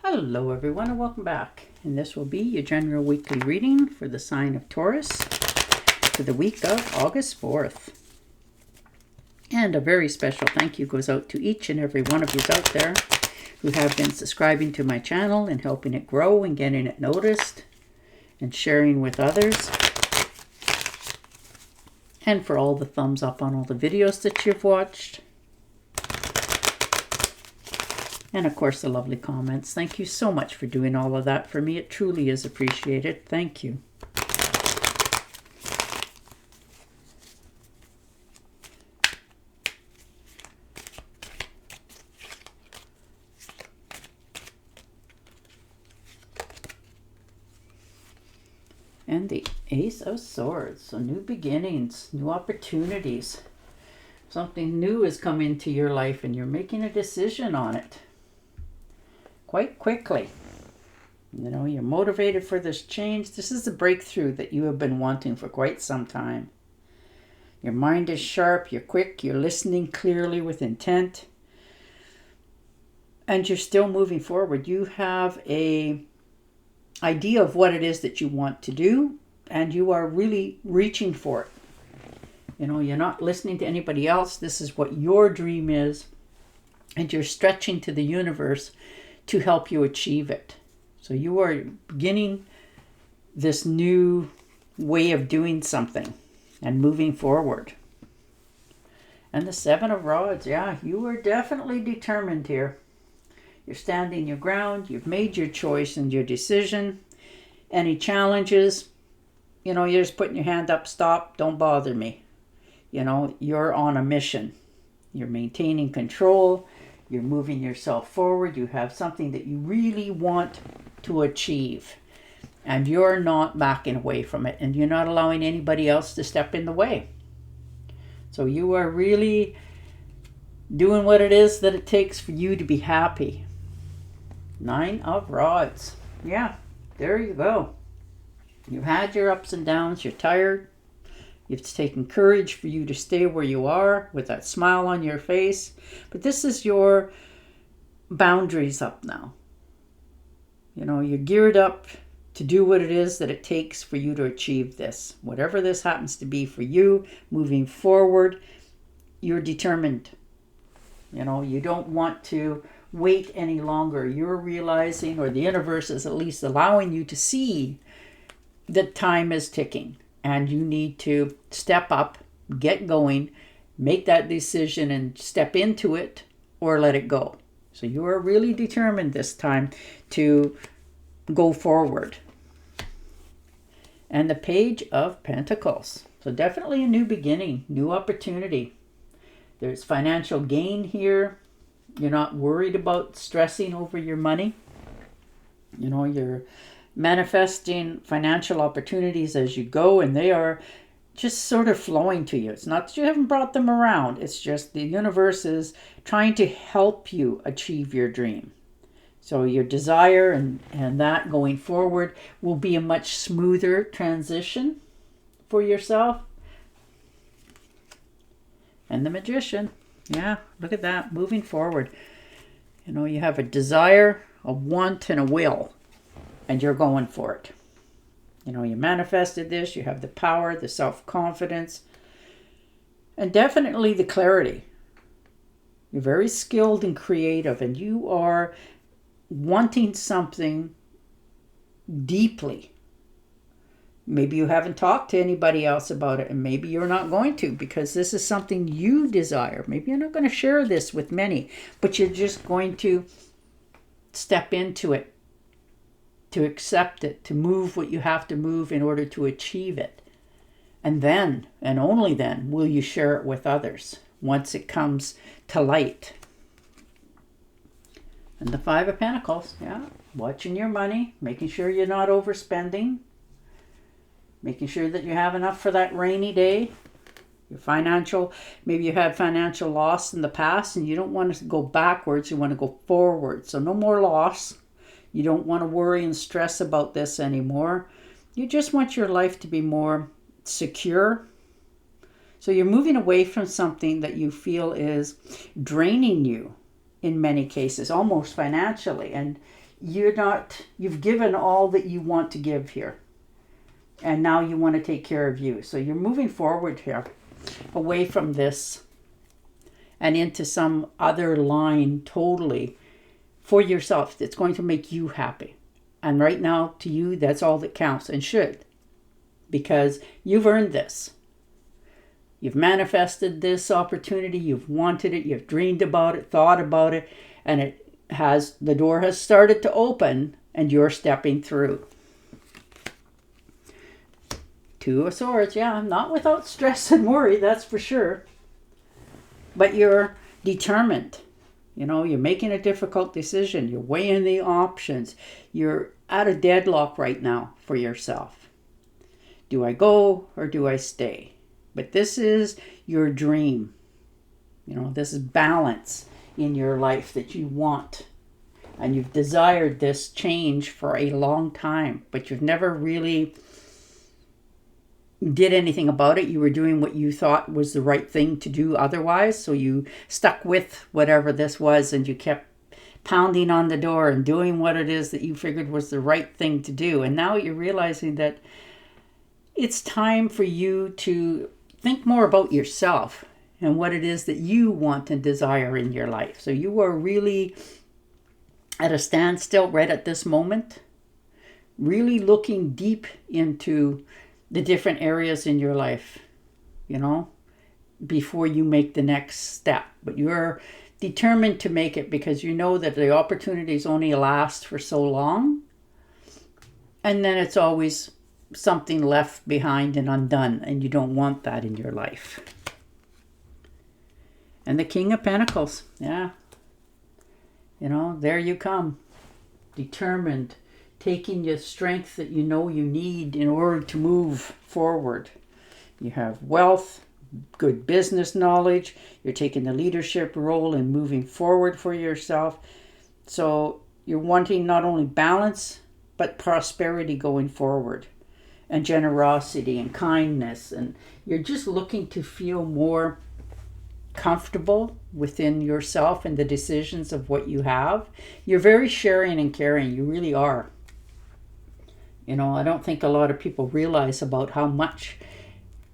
Hello everyone and welcome back. And this will be your general weekly reading for the sign of Taurus for the week of August 4th. And a very special thank you goes out to each and every one of you out there who have been subscribing to my channel and helping it grow and getting it noticed and sharing with others. And for all the thumbs up on all the videos that you've watched. And of course, the lovely comments. Thank you so much for doing all of that for me. It truly is appreciated. Thank you. And the Ace of Swords. So new beginnings, new opportunities. Something new is coming into your life and you're making a decision on it. Quite quickly. You know, you're motivated for this change. This is the breakthrough that you have been wanting for quite some time. Your mind is sharp, you're quick, you're listening clearly with intent. And you're still moving forward. You have a idea of what it is that you want to do, and you are really reaching for it. You know, you're not listening to anybody else. This is what your dream is, and you're stretching to the universe to help you achieve it. So you are beginning this new way of doing something and moving forward. And the Seven of Rods, yeah, you are definitely determined here. You're standing your ground. You've made your choice and your decision. Any challenges, you know, you're just putting your hand up, stop, don't bother me. You know, you're on a mission. You're maintaining control. You're moving yourself forward. You have something that you really want to achieve. And you're not backing away from it. And you're not allowing anybody else to step in the way. So you are really doing what it is that it takes for you to be happy. Nine of Rods. Yeah, there you go. You've had your ups and downs. You're tired. It's taken courage for you to stay where you are with that smile on your face. But this is your boundaries up now. You know, you're geared up to do what it is that it takes for you to achieve this. Whatever this happens to be for you, moving forward, you're determined. You know, you don't want to wait any longer. You're realizing, or the universe is at least allowing you to see that time is ticking. And you need to step up, get going, make that decision and step into it or let it go. So you are really determined this time to go forward. And the Page of Pentacles. So definitely a new beginning, new opportunity. There's financial gain here. You're not worried about stressing over your money. You know, you're manifesting financial opportunities as you go, and they are just sort of flowing to you. It's not that you haven't brought them around. It's just the universe is trying to help you achieve your dream. So your desire and that going forward will be a much smoother transition for yourself. And the Magician. Yeah, look at that. Moving forward. You know, you have a desire, a want, and a will. And you're going for it. You know, you manifested this. You have the power, the self-confidence, and definitely the clarity. You're very skilled and creative, and you are wanting something deeply. Maybe you haven't talked to anybody else about it, and maybe you're not going to, because this is something you desire. Maybe you're not going to share this with many, but you're just going to step into it, to accept it, to move what you have to move in order to achieve it. And then, and only then, will you share it with others once it comes to light. And the Five of Pentacles, yeah, watching your money, making sure you're not overspending, making sure that you have enough for that rainy day. Your financial, maybe you had financial loss in the past and you don't want to go backwards, you want to go forward. So no more loss. You don't want to worry and stress about this anymore. You just want your life to be more secure. So you're moving away from something that you feel is draining you in many cases, almost financially. And you've given all that you want to give here. And now you want to take care of you. So you're moving forward here, away from this and into some other line totally for yourself that's going to make you happy. And right now, to you, that's all that counts and should. Because you've earned this. You've manifested this opportunity. You've wanted it. You've dreamed about it, thought about it. And the door has started to open and you're stepping through. Two of Swords, yeah, not without stress and worry, that's for sure. But you're determined. You're making a difficult decision. You're weighing the options. You're at a deadlock right now for yourself. Do I go or do I stay? But this is your dream. This is balance in your life that you want. And you've desired this change for a long time, but you've never really did anything about it. You were doing what you thought was the right thing to do otherwise. So you stuck with whatever this was and you kept pounding on the door and doing what it is that you figured was the right thing to do. And now you're realizing that it's time for you to think more about yourself and what it is that you want and desire in your life. So you are really at a standstill right at this moment, really looking deep into the different areas in your life, before you make the next step. But you're determined to make it because you know that the opportunities only last for so long. And then it's always something left behind and undone, and you don't want that in your life. And the King of Pentacles, yeah. There you come. Determined, taking your strength that you know you need in order to move forward. You have wealth, good business knowledge. You're taking the leadership role and moving forward for yourself. So you're wanting not only balance, but prosperity going forward. And generosity and kindness. And you're just looking to feel more comfortable within yourself and the decisions of what you have. You're very sharing and caring. You really are. I don't think a lot of people realize about how much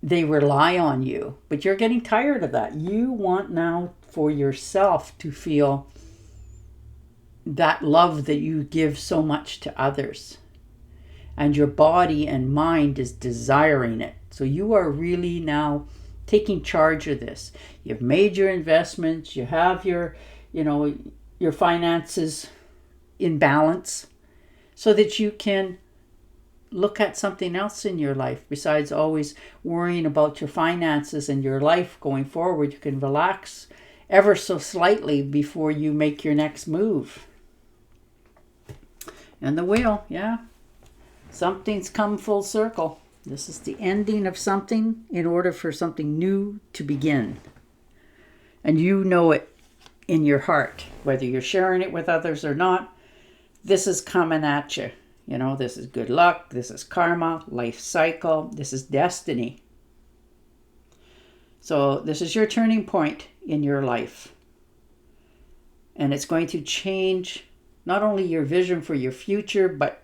they rely on you, but you're getting tired of that. You want now for yourself to feel that love that you give so much to others. And your body and mind is desiring it. So you are really now taking charge of this. You've made your investments. You have your finances in balance so that you can look at something else in your life besides always worrying about your finances and your life going forward. You can relax ever so slightly before you make your next move. And the Wheel, yeah. Something's come full circle. This is the ending of something in order for something new to begin. And you know it in your heart, whether you're sharing it with others or not. This is coming at you. This is good luck. This is karma, life cycle. This is destiny. So this is your turning point in your life. And it's going to change not only your vision for your future, but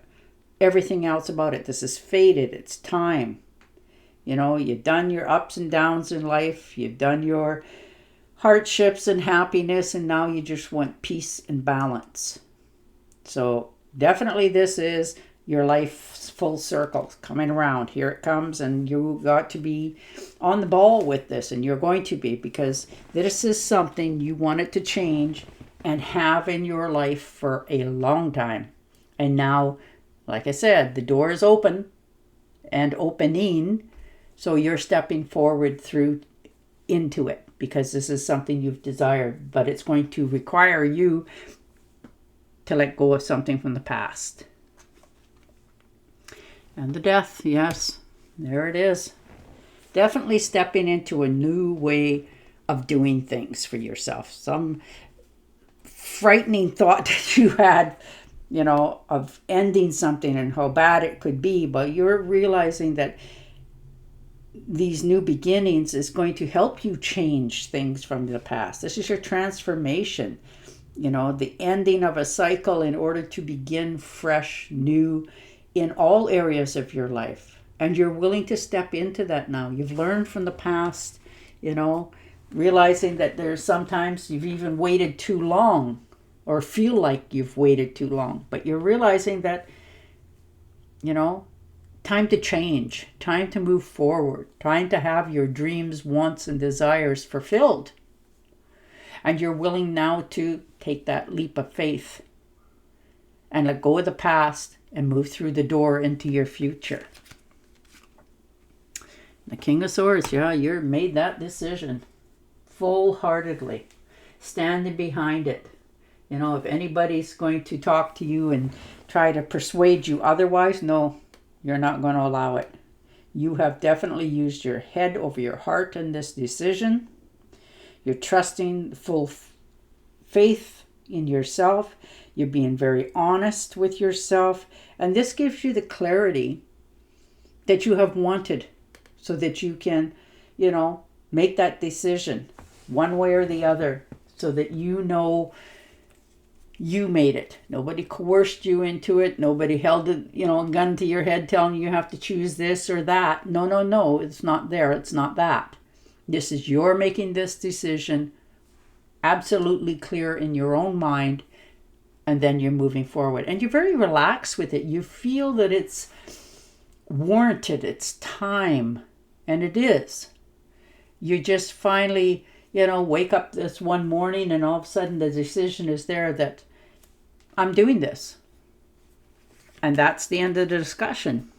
everything else about it. This is fated. It's time. You've done your ups and downs in life. You've done your hardships and happiness, and now you just want peace and balance. So definitely this is your life's full circle coming around. Here it comes, and you got to be on the ball with this, and you're going to be, because this is something you want it to change and have in your life for a long time. And now, like I said, the door is open and opening, so you're stepping forward through into it because this is something you've desired, but it's going to require you to let go of something from the past. And the Death, yes, there it is. Definitely stepping into a new way of doing things for yourself. Some frightening thought that you had, of ending something and how bad it could be, but you're realizing that these new beginnings is going to help you change things from the past. This is your transformation. the ending of a cycle in order to begin fresh, new in all areas of your life. And you're willing to step into that now. You've learned from the past, realizing that there's sometimes you've even waited too long or feel like you've waited too long. But you're realizing that, time to change, time to move forward, time to have your dreams, wants, and desires fulfilled. And you're willing now to take that leap of faith and let go of the past and move through the door into your future. The King of Swords, you made that decision full-heartedly, standing behind it. If anybody's going to talk to you and try to persuade you otherwise, no, you're not going to allow it. You have definitely used your head over your heart in this decision. You're trusting full faith in yourself. You're being very honest with yourself. And this gives you the clarity that you have wanted so that you can, make that decision one way or the other so that you know you made it. Nobody coerced you into it. Nobody held a gun to your head telling you have to choose this or that. No. It's not there. It's not that. This is you're making this decision absolutely clear in your own mind, and then you're moving forward. And you're very relaxed with it. You feel that it's warranted. It's time. And it is. You just finally, wake up this one morning and all of a sudden the decision is there that I'm doing this. And that's the end of the discussion.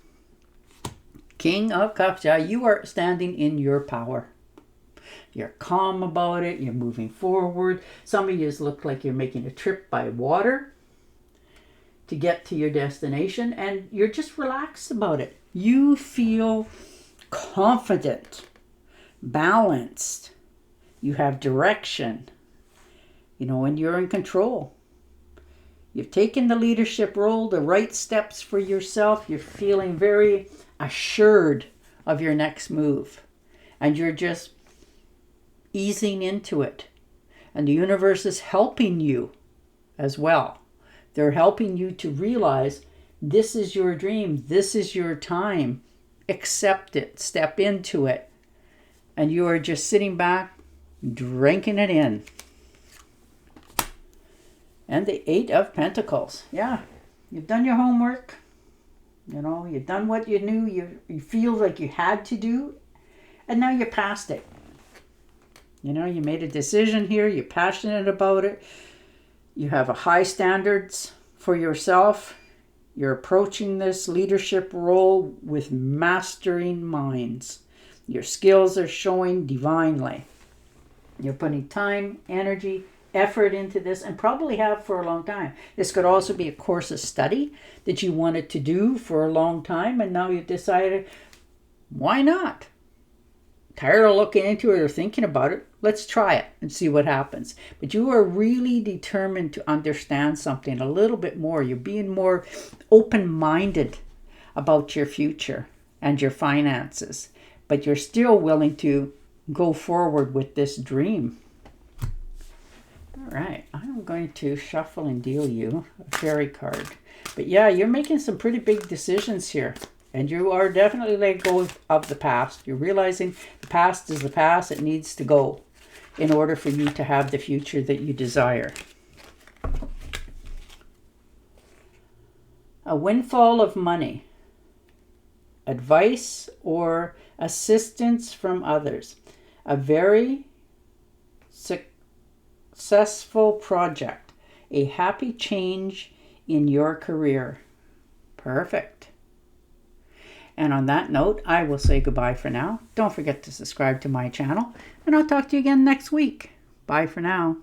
King of Cups, you are standing in your power. You're calm about it. You're moving forward. Some of you look like you're making a trip by water to get to your destination, and you're just relaxed about it. You feel confident, balanced. You have direction, and you're in control. You've taken the leadership role, the right steps for yourself. You're feeling very assured of your next move, and you're just easing into it. And the universe is helping you as well. They're helping you to realize this is your dream. This is your time. Accept it. Step into it. And you are just sitting back, drinking it in. And the Eight of Pentacles. Yeah, you've done your homework. You've done what you knew you feel like you had to do. And now you're past it. You made a decision here. You're passionate about it. You have a high standards for yourself. You're approaching this leadership role with mastering minds. Your skills are showing divinely. You're putting time, energy, effort into this, and probably have for a long time. This could also be a course of study that you wanted to do for a long time, and now you've decided, why not? Tired of looking into it or thinking about it, let's try it and see what happens. But you are really determined to understand something a little bit more. You're being more open-minded about your future and your finances. But you're still willing to go forward with this dream. All right, I'm going to shuffle and deal you a fairy card. But you're making some pretty big decisions here. And you are definitely letting go of the past. You're realizing the past is the past. It needs to go in order for you to have the future that you desire. A windfall of money. Advice or assistance from others. A very successful project. A happy change in your career. Perfect. And on that note, I will say goodbye for now. Don't forget to subscribe to my channel, and I'll talk to you again next week. Bye for now.